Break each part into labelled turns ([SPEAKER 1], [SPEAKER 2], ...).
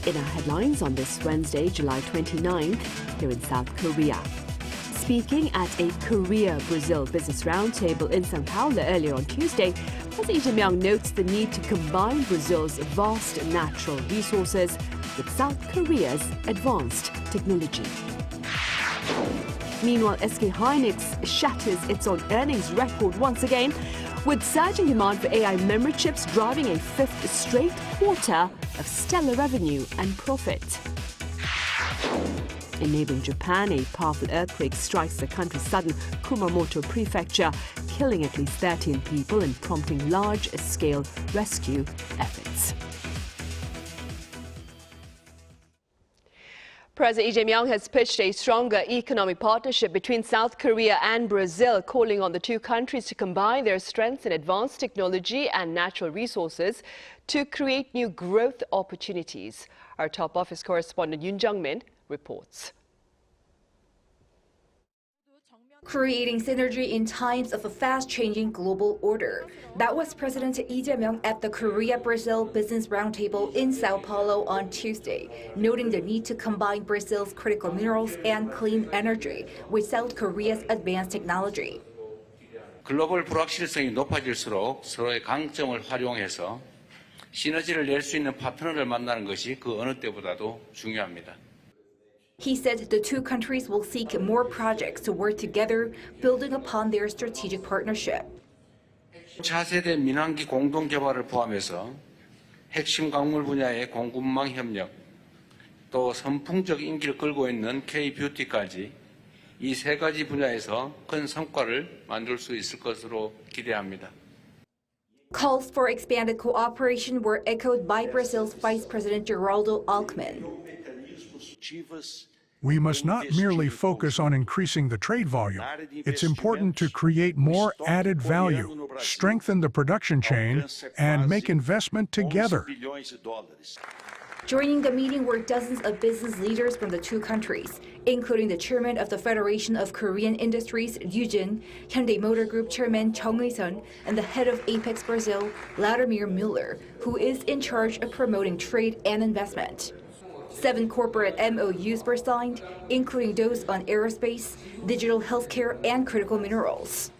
[SPEAKER 1] In our headlines on this Wednesday, July 29th, here in South Korea. Speaking at a Korea-Brazil business roundtable in São Paulo earlier on Tuesday, President Lee Jae-myung notes the need to combine Brazil's vast natural resources with South Korea's advanced technology. Meanwhile, SK Hynix shatters its own earnings record once again, with surging demand for AI memory chips driving a fifth straight quarter of stellar revenue and profit. In neighboring Japan, a powerful earthquake strikes the country's southern Kumamoto prefecture, killing at least 13 people and prompting large-scale rescue efforts. President Lee Jae-myung has pitched a stronger economic partnership between South Korea and Brazil, calling on the two countries to combine their strengths in advanced technology and natural resources to create new growth opportunities. Our top office correspondent Yoon Jung-min reports.
[SPEAKER 2] Creating synergy in times of a fast-changing global order. That was President Lee Jae-myung at the Korea-Brazil Business Roundtable in Sao Paulo on Tuesday, noting the need to combine Brazil's critical minerals and clean energy with South Korea's advanced technology.
[SPEAKER 3] 글로벌 불확실성이 높아질수록 서로의 강점을 활용해서 시너지를 낼 수 있는 파트너를 만나는 것이 그 어느 때보다도 중요합니다.
[SPEAKER 2] He said the two countries will seek more projects to work together, building upon their strategic partnership.
[SPEAKER 3] 차세대 민항기 공동 개발을 포함해서 핵심 광물 분야의 공급망 협력, 또 선풍적 인기를 끌고 있는 K-뷰티까지 이 세 가지 분야에서 큰 성과를 만들 수 있을 것으로 기대합니다.
[SPEAKER 2] Calls for expanded cooperation were echoed by Brazil's Vice President Geraldo Alckmin.
[SPEAKER 4] We must not merely focus on increasing the trade volume. It's important to create more added value, strengthen the production chain, and make investment together.
[SPEAKER 2] Joining the meeting were dozens of business leaders from the two countries, including the chairman of the Federation of Korean Industries, Gouging, Hyundai Motor Group chairman Cheonggyecheon, and the head of Apex Brazil, Vladimir Müller, who is in charge of promoting trade and investment. 7 corporate MOUs were signed, including those on aerospace, digital healthcare, and critical minerals.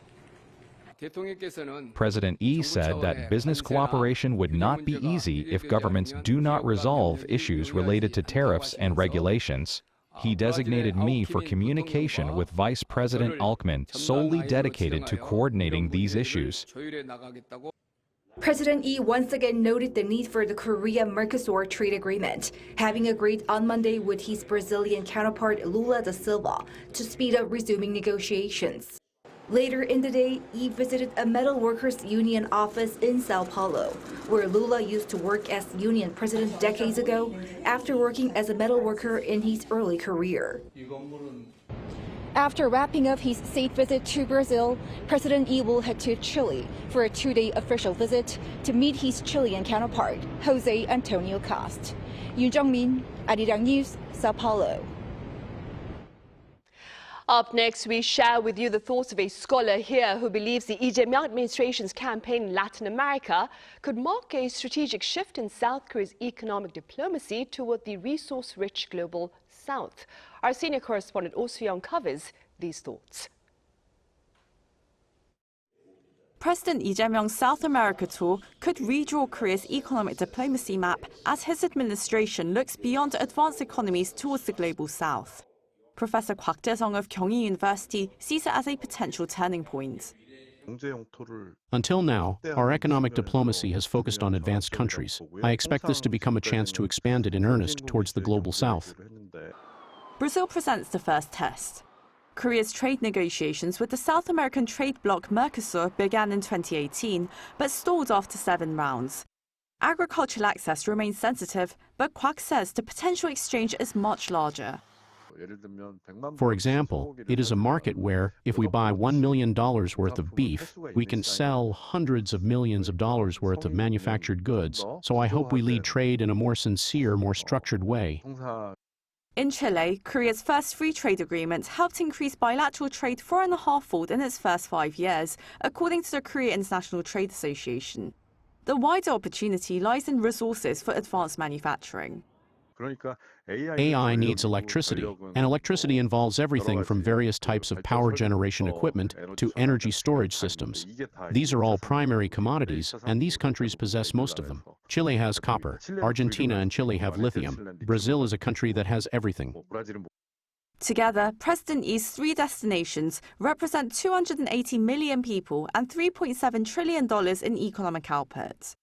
[SPEAKER 5] President Lee said that business cooperation would not be easy if governments do not resolve issues related to tariffs and regulations. He designated me for communication with Vice President Alckmin, solely dedicated to coordinating these issues.
[SPEAKER 2] President Lee once again noted the need for the Korea-Mercosur trade agreement, having agreed on Monday with his Brazilian counterpart Lula da Silva to speed up resuming negotiations. Later in the day, Lee visited a metal workers union office in Sao Paulo, where Lula used to work as union president decades ago after working as a metal worker in his early career. After wrapping up his state visit to Brazil, President Lee will head to Chile for a 2-day official visit to meet his Chilean counterpart, Jose Antonio Cast. Yoon Jung-min, Arirang News, Sao Paulo.
[SPEAKER 1] Up next, we share with you the thoughts of a scholar here who believes the Lee Jae-myung administration's campaign in Latin America could mark a strategic shift in South Korea's economic diplomacy toward the resource-rich global South. Our senior correspondent Oh Soo-young covers these thoughts.
[SPEAKER 6] President Lee Jae-myung's South America tour could redraw Korea's economic diplomacy map as his administration looks beyond advanced economies towards the global South. Professor Kwak Jae-sung of Kyung University sees it as a potential turning point.
[SPEAKER 7] Until now, our economic diplomacy has focused on advanced countries. I expect this to become a chance to expand it in earnest towards the global South.
[SPEAKER 6] Brazil presents the first test. Korea's trade negotiations with the South American trade bloc Mercosur began in 2018, but stalled after 7 rounds. Agricultural access remains sensitive, but Kwak says the potential exchange is much larger.
[SPEAKER 7] For example, it is a market where, if we buy $1 million worth of beef, we can sell hundreds of millions of dollars worth of manufactured goods, so I hope we lead trade in a more sincere, more structured way.
[SPEAKER 6] In Chile, Korea's first free trade agreement helped increase bilateral trade 4.5-fold in its first 5 years, according to the Korea International Trade Association. The wider opportunity lies in resources for advanced manufacturing.
[SPEAKER 7] AI needs electricity, and electricity involves everything from various types of power generation equipment to energy storage systems. These are all primary commodities, and these countries possess most of them. Chile has copper, Argentina and Chile have lithium. Brazil is a country that has everything.
[SPEAKER 6] Together, President Yi's three destinations represent 280 million people and $3.7 trillion in economic output.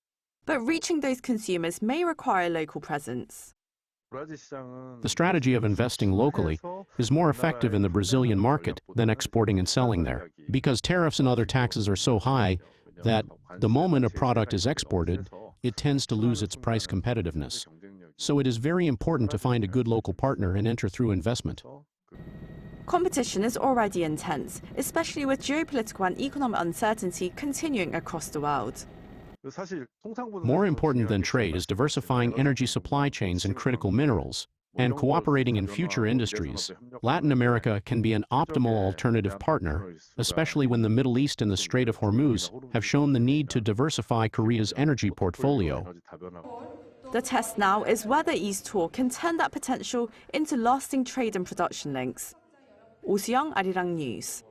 [SPEAKER 6] But reaching those consumers may require local presence.
[SPEAKER 7] The strategy of investing locally is more effective in the Brazilian market than exporting and selling there, because tariffs and other taxes are so high that the moment a product is exported, it tends to lose its price competitiveness. So it is very important to find a good local partner and enter through investment.
[SPEAKER 6] Competition is already intense, especially with geopolitical and economic uncertainty continuing across the world.
[SPEAKER 7] More important than trade is diversifying energy supply chains and critical minerals, and cooperating in future industries. Latin America can be an optimal alternative partner, especially when the Middle East and the Strait of Hormuz have shown the need to diversify Korea's energy portfolio.
[SPEAKER 6] The test now is whether Yi's tour can turn that potential into lasting trade and production links. Oh Soo-young, Arirang News.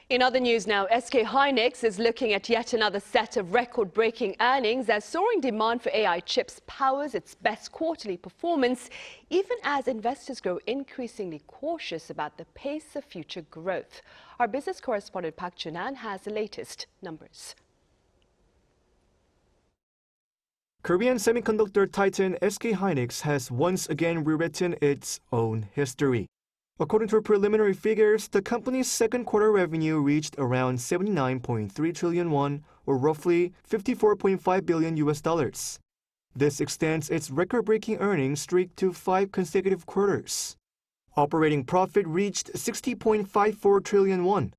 [SPEAKER 1] In other news now, SK Hynix is looking at yet another set of record-breaking earnings as soaring demand for AI chips powers its best quarterly performance, even as investors grow increasingly cautious about the pace of future growth. Our business correspondent Park Jun-an has the latest numbers.
[SPEAKER 8] Korean semiconductor titan SK Hynix has once again rewritten its own history. According to preliminary figures, the company's second quarter revenue reached around 79.3 trillion won, or roughly $54.5 billion. This extends its record-breaking earnings streak to 5 consecutive quarters. Operating profit reached 60.54 trillion won.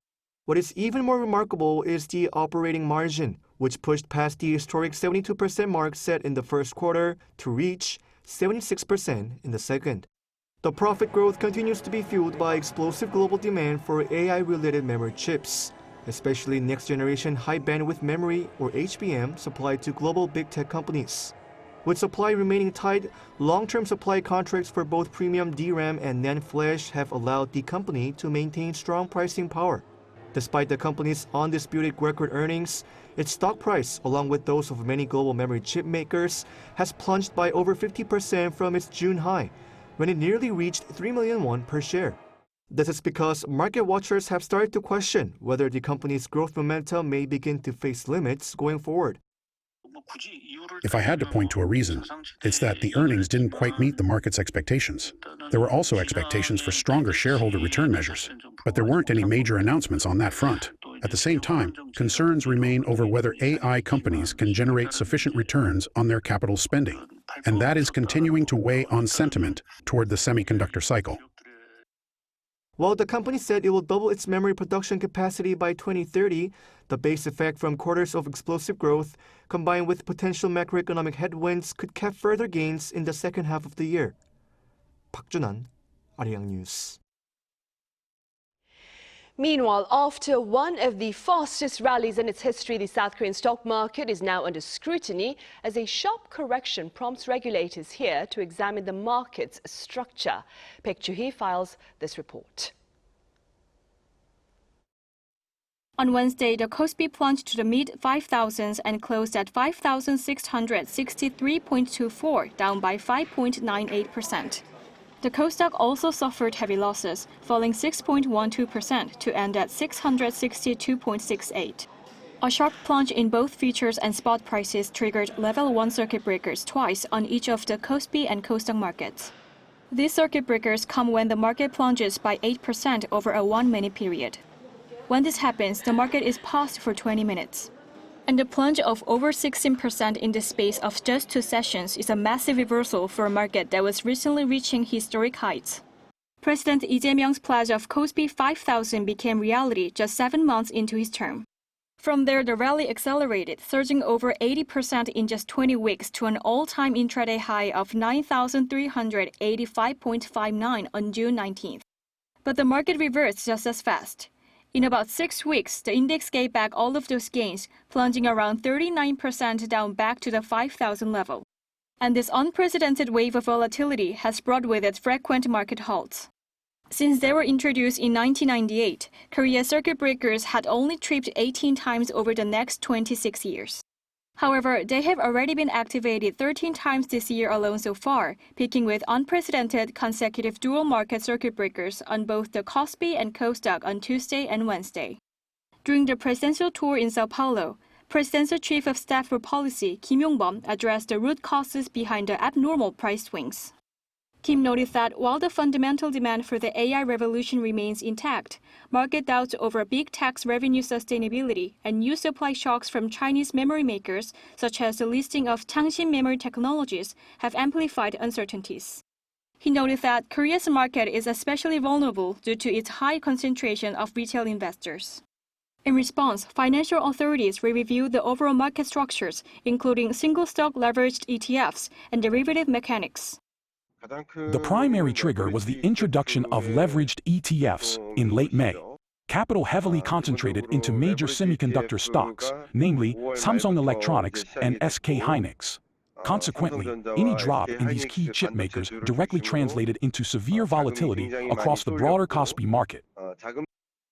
[SPEAKER 8] What is even more remarkable is the operating margin, which pushed past the historic 72% mark set in the first quarter to reach 76% in the second. The profit growth continues to be fueled by explosive global demand for AI-related memory chips, especially next-generation high-bandwidth memory, or HBM, supplied to global big tech companies. With supply remaining tight, long-term supply contracts for both premium DRAM and NAND flash have allowed the company to maintain strong pricing power. Despite the company's undisputed record earnings, its stock price, along with those of many global memory chip makers, has plunged by over 50% from its June high, when it nearly reached 3 million won per share. This is because market watchers have started to question whether the company's growth momentum may begin to face limits going forward.
[SPEAKER 9] If I had to point to a reason, it's that the earnings didn't quite meet the market's expectations. There were also expectations for stronger shareholder return measures, but there weren't any major announcements on that front. At the same time, concerns remain over whether AI companies can generate sufficient returns on their capital spending, and that is continuing to weigh on sentiment toward the semiconductor cycle.
[SPEAKER 8] While the company said it will double its memory production capacity by 2030, the base effect from quarters of explosive growth, combined with potential macroeconomic headwinds, could cap further gains in the second half of the year. Park Jun-an, Arirang News.
[SPEAKER 1] Meanwhile, after one of the fastest rallies in its history, the South Korean stock market is now under scrutiny as a sharp correction prompts regulators here to examine the market's structure. Baek Joo-hee files this report.
[SPEAKER 10] On Wednesday, the KOSPI plunged to the mid-5,000s and closed at 5,663.24, down by 5.98%. The Kosdaq also suffered heavy losses, falling 6.12% to end at 662.68. A sharp plunge in both futures and spot prices triggered level 1 circuit breakers twice on each of the KOSPI and Kosdaq markets. These circuit breakers come when the market plunges by 8% over a 1-minute period. When this happens, the market is paused for 20 minutes. And the plunge of over 16% in the space of just 2 sessions is a massive reversal for a market that was recently reaching historic heights. President Lee Jae-myung's pledge of KOSPI 5,000 became reality just 7 months into his term. From there, the rally accelerated, surging over 80% in just 20 weeks to an all-time intraday high of 9,385.59 on June 19th. But the market reversed just as fast. In about 6 weeks, the index gave back all of those gains, plunging around 39% down back to the 5,000 level. And this unprecedented wave of volatility has brought with it frequent market halts. Since they were introduced in 1998, Korea's circuit breakers had only tripped 18 times over the next 26 years. However, they have already been activated 13 times this year alone so far, peaking with unprecedented consecutive dual market circuit breakers on both the KOSPI and KOSDAQ on Tuesday and Wednesday. During the presidential tour in Sao Paulo, Presidential Chief of Staff for Policy Kim Yong-bom addressed the root causes behind the abnormal price swings. Kim noted that while the fundamental demand for the AI revolution remains intact, market doubts over big tech's revenue sustainability and new supply shocks from Chinese memory makers, such as the listing of Changxin Memory Technologies, have amplified uncertainties. He noted that Korea's market is especially vulnerable due to its high concentration of retail investors. In response, financial authorities will review the overall market structures, including single-stock leveraged ETFs and derivative mechanics.
[SPEAKER 11] The primary trigger was the introduction of leveraged ETFs in late May. Capital heavily concentrated into major semiconductor stocks, namely Samsung Electronics and SK Hynix. Consequently, any drop in these key chip makers directly translated into severe volatility across the broader KOSPI market.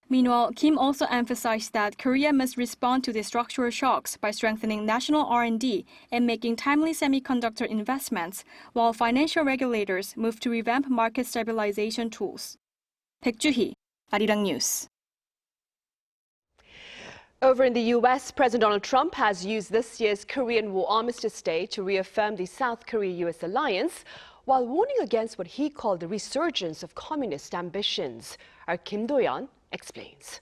[SPEAKER 10] Meanwhile, Kim also emphasized that Korea must respond to the structural shocks by strengthening national R&D and making timely semiconductor investments, while financial regulators move to revamp market stabilization tools. 백주희, Arirang News.
[SPEAKER 1] Over in the U.S., President Donald Trump has used this year's Korean War Armistice Day to reaffirm the South Korea-U.S. alliance, while warning against what he called the resurgence of communist ambitions. Our Kim Do-yeon explains.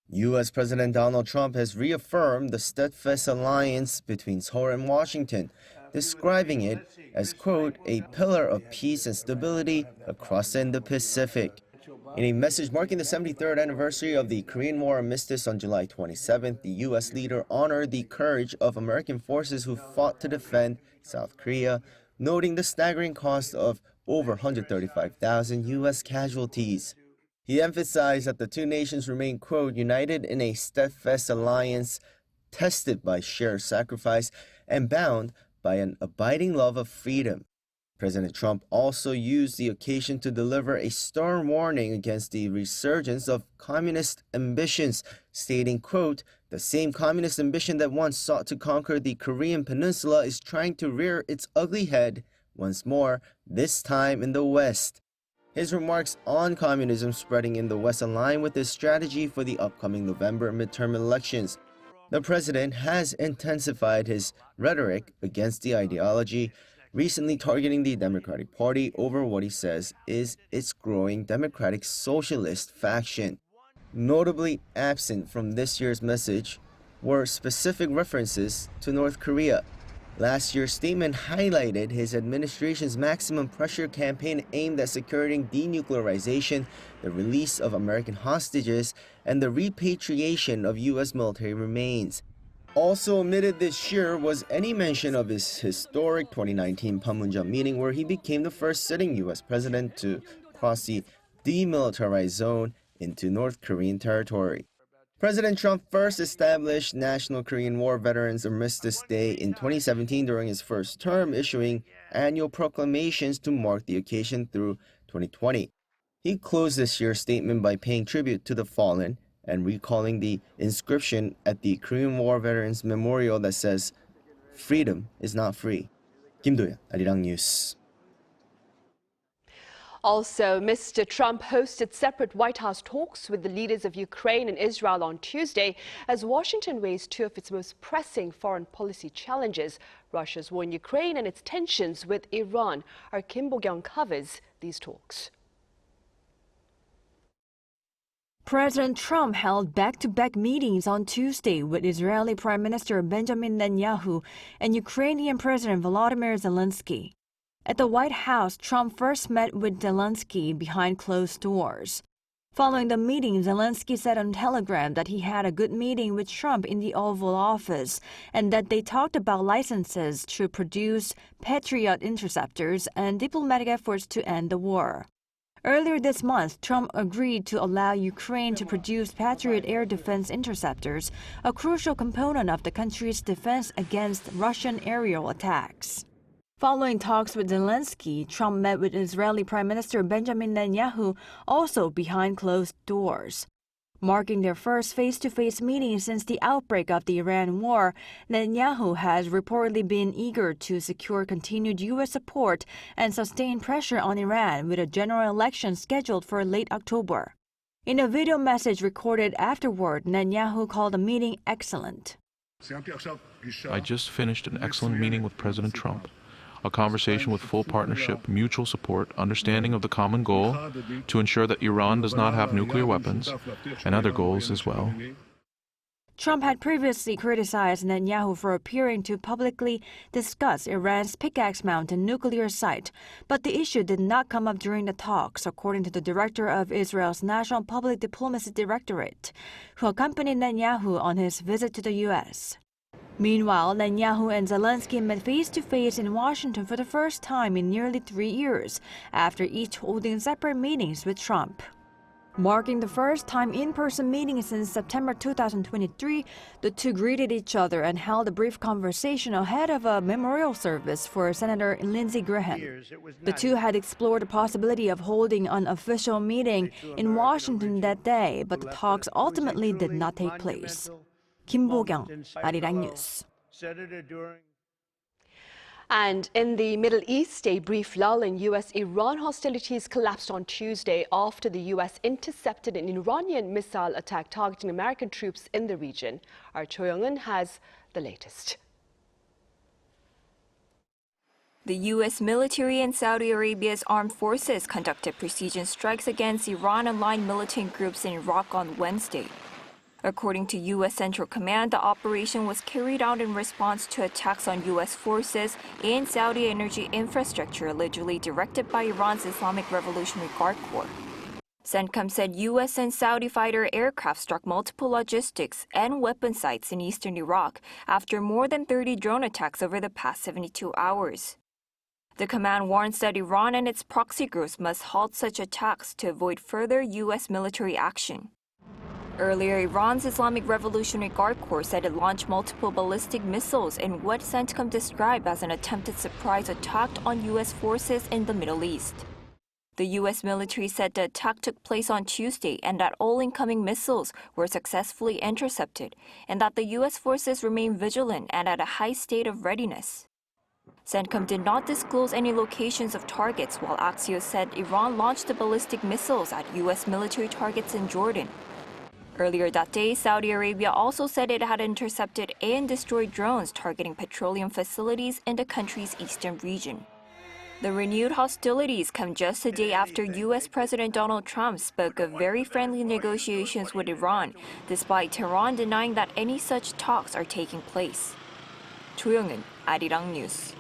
[SPEAKER 12] U.S. President Donald Trump has reaffirmed the steadfast alliance between Seoul and Washington, describing it as, quote, a pillar of peace and stability across the Indo-Pacific. In a message marking the 73rd anniversary of the Korean War armistice on July 27th, the U.S. leader honored the courage of American forces who fought to defend South Korea, noting the staggering cost of over 135,000 U.S. casualties. He emphasized that the two nations remain, quote, united in a steadfast alliance, tested by shared sacrifice and bound by an abiding love of freedom. President Trump also used the occasion to deliver a stern warning against the resurgence of communist ambitions, stating, quote, the same communist ambition that once sought to conquer the Korean peninsula is trying to rear its ugly head once more, this time in the West. His remarks on communism spreading in the West align with his strategy for the upcoming November midterm elections. The president has intensified his rhetoric against the ideology, recently targeting the Democratic Party over what he says is its growing Democratic Socialist faction. Notably absent from this year's message were specific references to North Korea. Last year's statement highlighted his administration's maximum pressure campaign aimed at securing denuclearization, the release of American hostages, and the repatriation of U.S. military remains. Also omitted this year was any mention of his historic 2019 Panmunjom meeting, where he became the first sitting U.S. president to cross the demilitarized zone into North Korean territory. President Trump first established National Korean War Veterans Armistice Day in 2017 during his first term, issuing annual proclamations to mark the occasion through 2020. He closed this year's statement by paying tribute to the fallen and recalling the inscription at the Korean War Veterans Memorial that says, "Freedom is not free." Kim Do-yeon, Arirang News.
[SPEAKER 1] Also, Mr. Trump hosted separate White House talks with the leaders of Ukraine and Israel on Tuesday as Washington raised two of its most pressing foreign policy challenges, Russia's war in Ukraine and its tensions with Iran. Our Kim Bo-kyung covers these talks. President Trump held back-to-back meetings on Tuesday with Israeli Prime Minister Benjamin Netanyahu and Ukrainian President Volodymyr Zelenskyy. At the White House, Trump first met with Zelenskyy behind closed doors. Following the meeting, Zelenskyy said on Telegram that he had a good meeting with Trump in the Oval Office and that they talked about licenses to produce Patriot interceptors and diplomatic efforts to end the war.
[SPEAKER 13] Earlier this month, Trump agreed to allow Ukraine to produce Patriot air defense interceptors, a crucial component of the country's defense against Russian aerial attacks. Following talks with Zelenskyy, Trump met with Israeli Prime Minister Benjamin Netanyahu, also behind closed doors. Marking their first face-to-face meeting since the outbreak of the Iran war, Netanyahu has reportedly been eager to secure continued U.S. support and sustain pressure on Iran with a general election scheduled for late October. In a video message recorded afterward, Netanyahu called the meeting excellent.
[SPEAKER 14] I just finished an excellent meeting with President Trump. A conversation with full partnership, mutual support, understanding of the common goal to ensure that Iran does not have nuclear weapons, and other goals as well.
[SPEAKER 13] Trump had previously criticized Netanyahu for appearing to publicly discuss Iran's Pickaxe Mountain nuclear site, but the issue did not come up during the talks, according to the director of Israel's National Public Diplomacy Directorate, who accompanied Netanyahu on his visit to the U.S. Meanwhile, Netanyahu and Zelenskyy met face-to-face in Washington for the first time in nearly 3 years, after each holding separate meetings with Trump. Marking the first time in-person meeting since September 2023, the two greeted each other and held a brief conversation ahead of a memorial service for Senator Lindsey Graham. The two had explored the possibility of holding an official meeting in Washington that day, but the talks ultimately did not take place. Kim Bo-kyung, Arirang News.
[SPEAKER 1] And in the Middle East, a brief lull in U.S.-Iran hostilities collapsed on Tuesday after the U.S. intercepted an Iranian missile attack targeting American troops in the region. Our Cheonggyecheon has the latest.
[SPEAKER 15] The U.S. military and Saudi Arabia's armed forces conducted precision strikes against Iran-aligned militant groups in Iraq on Wednesday. According to U.S. Central Command, the operation was carried out in response to attacks on U.S. forces and Saudi energy infrastructure allegedly directed by Iran's Islamic Revolutionary Guard Corps. CENTCOM said U.S. and Saudi fighter aircraft struck multiple logistics and weapon sites in eastern Iraq after more than 30 drone attacks over the past 72 hours. The command warns that Iran and its proxy groups must halt such attacks to avoid further U.S. military action. Earlier, Iran's Islamic Revolutionary Guard Corps said it launched multiple ballistic missiles in what CENTCOM described as an attempted surprise attack on U.S. forces in the Middle East. The U.S. military said the attack took place on Tuesday and that all incoming missiles were successfully intercepted, and that the U.S. forces remain vigilant and at a high state of readiness. CENTCOM did not disclose any locations of targets, while Axios said Iran launched the ballistic missiles at U.S. military targets in Jordan. Earlier that day, Saudi Arabia also said it had intercepted and destroyed drones targeting petroleum facilities in the country's eastern region. The renewed hostilities come just a day after U.S. President Donald Trump spoke of very friendly negotiations with Iran, despite Tehran denying that any such talks are taking place. Cheonggyecheon, Arirang News.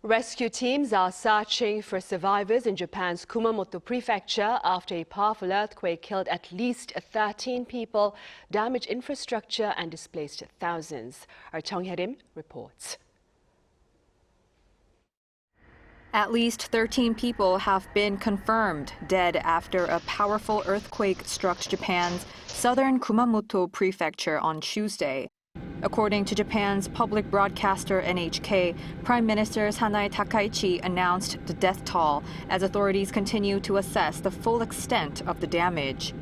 [SPEAKER 15] Rescue teams are searching for survivors in Japan's Kumamoto prefecture after a powerful earthquake killed at least 13 people, damaged infrastructure and displaced thousands. Our Cheonggyecheon reports.
[SPEAKER 10] At least 13 people have been confirmed dead after a powerful earthquake struck Japan's southern Kumamoto prefecture on Tuesday. According to Japan's public broadcaster NHK, Prime Minister Sanae Takaichi announced the death toll as authorities continue to assess the full extent of the damage.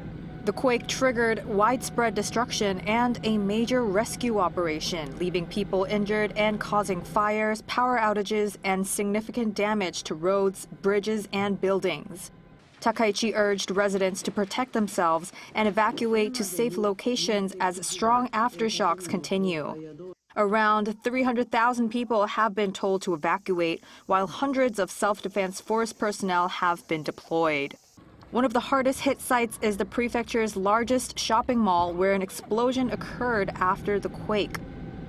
[SPEAKER 10] The quake triggered widespread destruction and a major rescue operation, leaving people injured and causing fires, power outages, and significant damage to roads, bridges, and buildings. Takaichi urged residents to protect themselves and evacuate to safe locations as strong aftershocks continue. Around 300,000 people have been told to evacuate, while hundreds of self-defense force personnel have been deployed. One of the hardest hit sites is the prefecture's largest shopping mall, where an explosion occurred after the quake.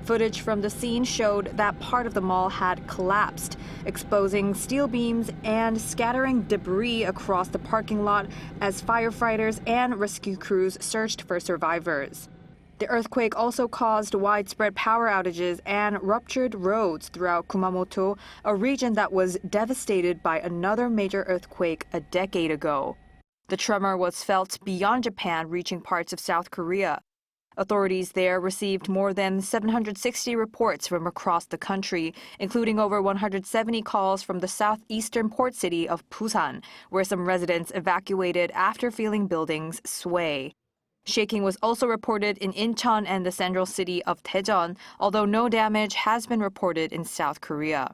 [SPEAKER 6] Footage from the scene showed that part of the mall had collapsed, exposing steel beams and scattering debris across the parking lot as firefighters and rescue crews searched for survivors. The earthquake also caused widespread power outages and ruptured roads throughout Kumamoto, a region that was devastated by another major earthquake a decade ago. The tremor was felt beyond Japan, reaching parts of South Korea. Authorities there received more than 760 reports from across the country, including over 170 calls from the southeastern port city of Busan, where some residents evacuated after feeling buildings sway. Shaking was also reported in Incheon and the central city of Daejeon, although no damage has been reported in South Korea.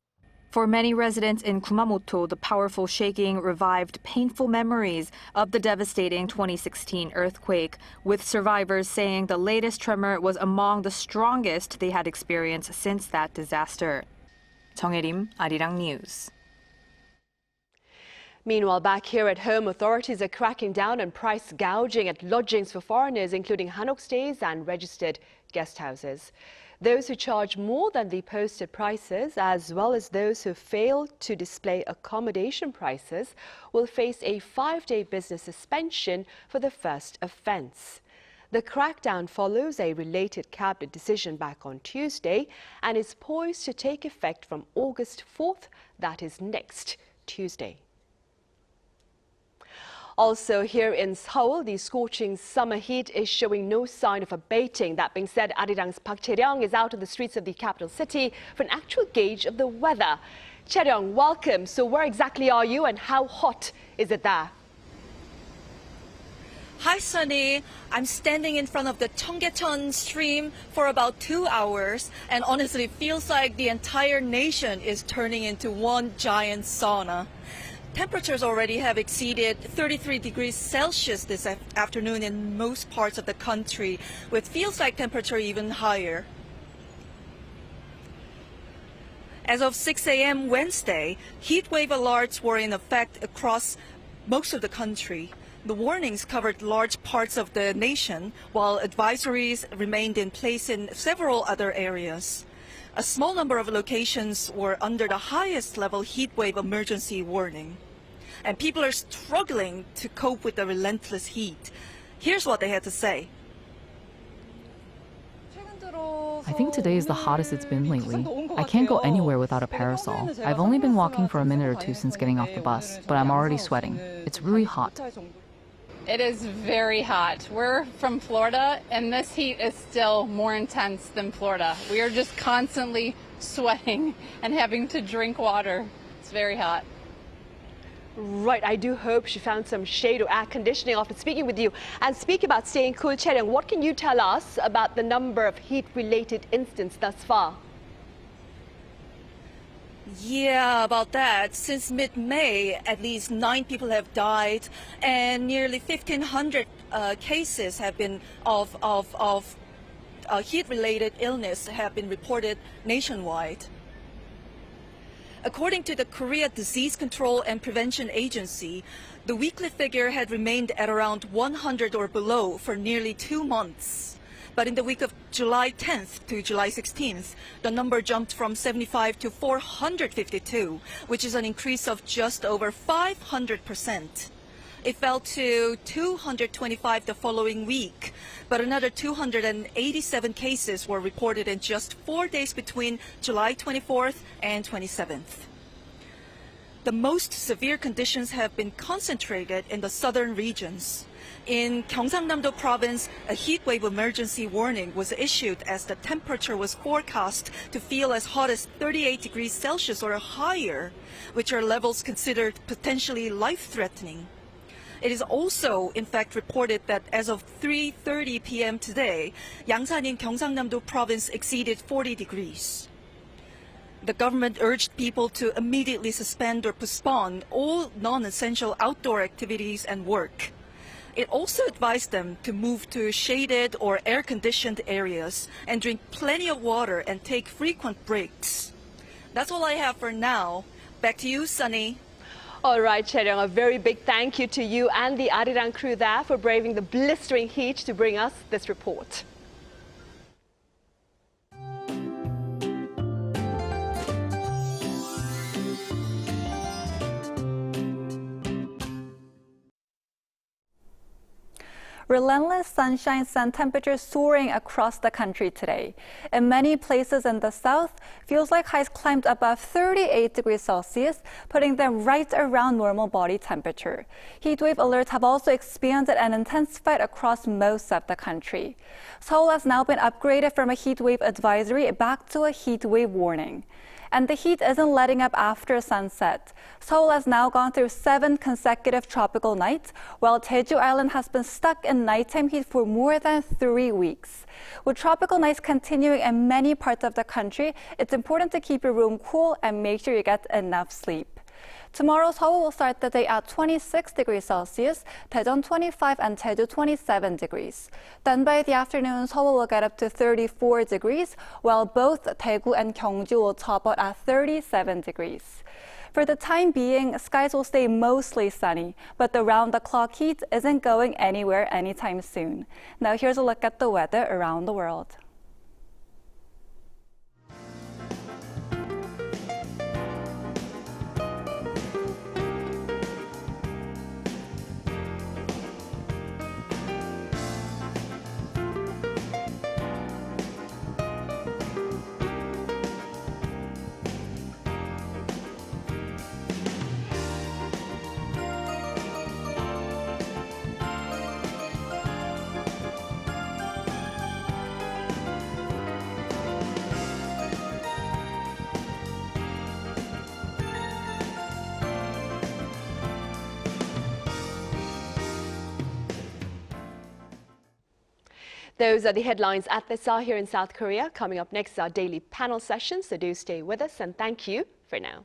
[SPEAKER 6] For many residents in Kumamoto, the powerful shaking revived painful memories of the devastating 2016 earthquake, with survivors saying the latest tremor was among the strongest they had experienced since that disaster. 정혜림, Arirang News.
[SPEAKER 16] Meanwhile, back here at home, authorities are cracking down on price gouging at lodgings for foreigners, including hanok stays and registered guest houses. Those who charge more than the posted prices, as well as those who fail to display accommodation prices, will face a 5-day business suspension for the first offence. The crackdown follows a related cabinet decision back on Tuesday and is poised to take effect from August 4th, that is next Tuesday. Also here in Seoul, the scorching summer heat is showing no sign of abating. That being said, Arirang's Park Cheonggyecheon is out on the streets of the capital city for an actual gauge of the weather. Cheonggyecheon, welcome. So where exactly are you and how hot is it there?
[SPEAKER 17] Hi, Sunny. I'm standing in front of the Cheonggyecheon stream for about 2 hours, and honestly, it feels like the entire nation is turning into one giant sauna. Temperatures already have exceeded 33 degrees Celsius this afternoon in most parts of the country, with feels like temperature even higher. As of 6 a.m. Wednesday, heat wave alerts were in effect across most of the country. The warnings covered large parts of the nation, while advisories remained in place in several other areas. A small number of locations were under the highest level heat wave emergency warning. And people are struggling to cope with the relentless heat. Here's what they had to say.
[SPEAKER 18] I think today is the hottest it's been lately. I can't go anywhere without a parasol. I've only been walking for a minute or two since getting off the bus, but I'm already sweating. It's really hot.
[SPEAKER 19] It is very hot. We're from Florida, and this heat is still more intense than Florida. We are just constantly sweating and having to drink water. It's very hot.
[SPEAKER 16] Right, I do hope she found some shade or air conditioning after speaking with you. And speak about staying cool, Cheonggyecheon, what can you tell us about the number of heat-related incidents thus far?
[SPEAKER 17] Yeah, about that. Since mid-May, at least 9 people have died, and nearly 1,500 cases have been of heat-related illness have been reported nationwide. According to the Korea Disease Control and Prevention Agency, the weekly figure had remained at around 100 or below for nearly 2 months. But in the week of July 10th to July 16th, the number jumped from 75 to 452, which is an increase of just over 500%. It fell to 225 the following week, but another 287 cases were reported in just 4 days between July 24th and 27th. The most severe conditions have been concentrated in the southern regions. In Gyeongsangnam-do province, a heat wave emergency warning was issued as the temperature was forecast to feel as hot as 38 degrees Celsius or higher, which are levels considered potentially life-threatening. It is also, in fact, reported that as of 3:30 p.m. today, Yangsan in Gyeongsangnam-do province exceeded 40 degrees. The government urged people to immediately suspend or postpone all non-essential outdoor activities and work. It also advised them to move to shaded or air-conditioned areas and drink plenty of water and take frequent breaks. That's all I have for now. Back to you, Sunny.
[SPEAKER 16] All right, Cheonggyecheon, a very big thank you to you and the Arirang crew there for braving the blistering heat to bring us this report.
[SPEAKER 20] Relentless sunshine sent temperatures soaring across the country today. In many places in the south, feels like highs climbed above 38 degrees Celsius, putting them right around normal body temperature. Heatwave alerts have also expanded and intensified across most of the country. Seoul has now been upgraded from a heatwave advisory back to a heatwave warning. And the heat isn't letting up after sunset. Seoul has now gone through 7 consecutive tropical nights, while Jeju Island has been stuck in nighttime heat for more than 3 weeks. With tropical nights continuing in many parts of the country, it's important to keep your room cool and make sure you get enough sleep. Tomorrow, Seoul will start the day at 26 degrees Celsius, Daejeon 25 and Jeju 27 degrees. Then by the afternoon, Seoul will get up to 34 degrees, while both Daegu and Gyeongju will top out at 37 degrees. For the time being, skies will stay mostly sunny, but the round-the-clock heat isn't going anywhere anytime soon. Now here's a look at the weather around the world.
[SPEAKER 16] Those are the headlines at this hour here in South Korea. Coming up next is our daily panel session, so do stay with us and thank you for now.